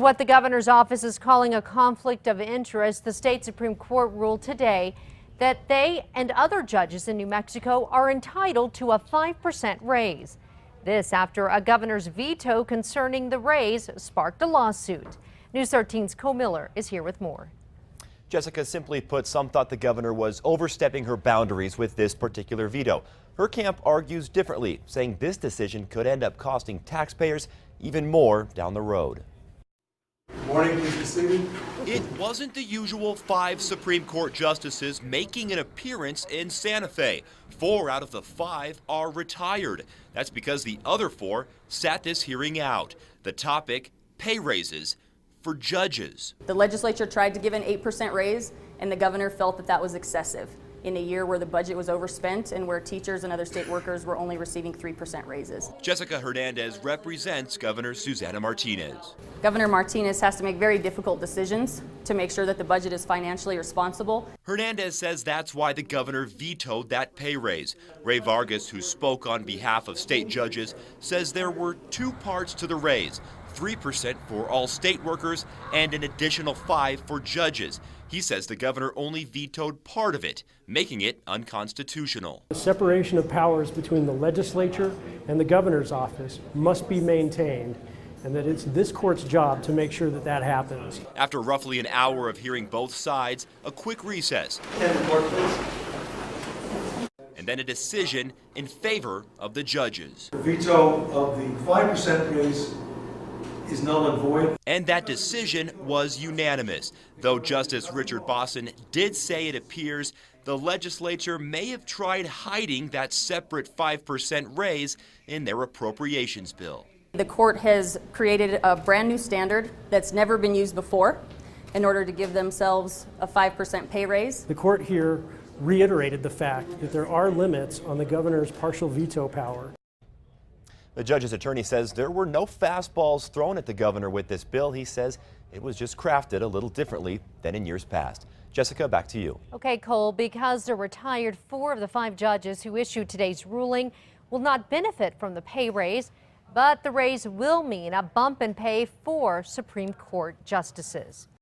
what the governor's office is calling a conflict of interest. The state Supreme Court ruled today that they and other judges in New Mexico are entitled to a 5% raise. This after a governor's veto concerning the raise sparked a lawsuit. News 13's Cole Miller is here with more. Jessica, simply put, some thought the governor was overstepping her boundaries with this particular veto. Her camp argues differently, saying this decision could end up costing taxpayers even more down the road. Good morning, please be seated. It wasn't the usual 5 Supreme Court justices making an appearance in Santa Fe. 4 out of the 5 are retired. That's because the other 4 sat this hearing out. The topic, pay raises for judges. The legislature tried to give an 8% raise, and the governor felt that that was excessive in a year where the budget was overspent and where teachers and other state workers were only receiving 3% raises. Jessica Hernandez represents Governor Susana Martinez. Governor Martinez has to make very difficult decisions to make sure that the budget is financially responsible. Hernandez says that's why the governor vetoed that pay raise. Ray Vargas, who spoke on behalf of state judges, says there were 2 parts to the raise. 3% for all state workers and an additional 5% for judges. He says the governor only vetoed part of it, making it unconstitutional. The separation of powers between the legislature and the governor's office must be maintained, and that it's this court's job to make sure that that happens. After roughly an hour of hearing both sides, a quick recess. And then a decision in favor of the judges. The veto of the 5% raise is null and void. And that decision was unanimous, though Justice Richard Bosson did say it appears the legislature may have tried hiding that separate 5% raise in their appropriations bill. The court has created a brand new standard that's never been used before in order to give themselves a 5% pay raise. The court here reiterated the fact that there are limits on the governor's partial veto power. The judge's attorney says there were no fastballs thrown at the governor with this bill. He says it was just crafted a little differently than in years past. Jessica, back to you. Okay, Cole, because the retired 4 of the 5 judges who issued today's ruling will not benefit from the pay raise, but the raise will mean a bump in pay for Supreme Court justices.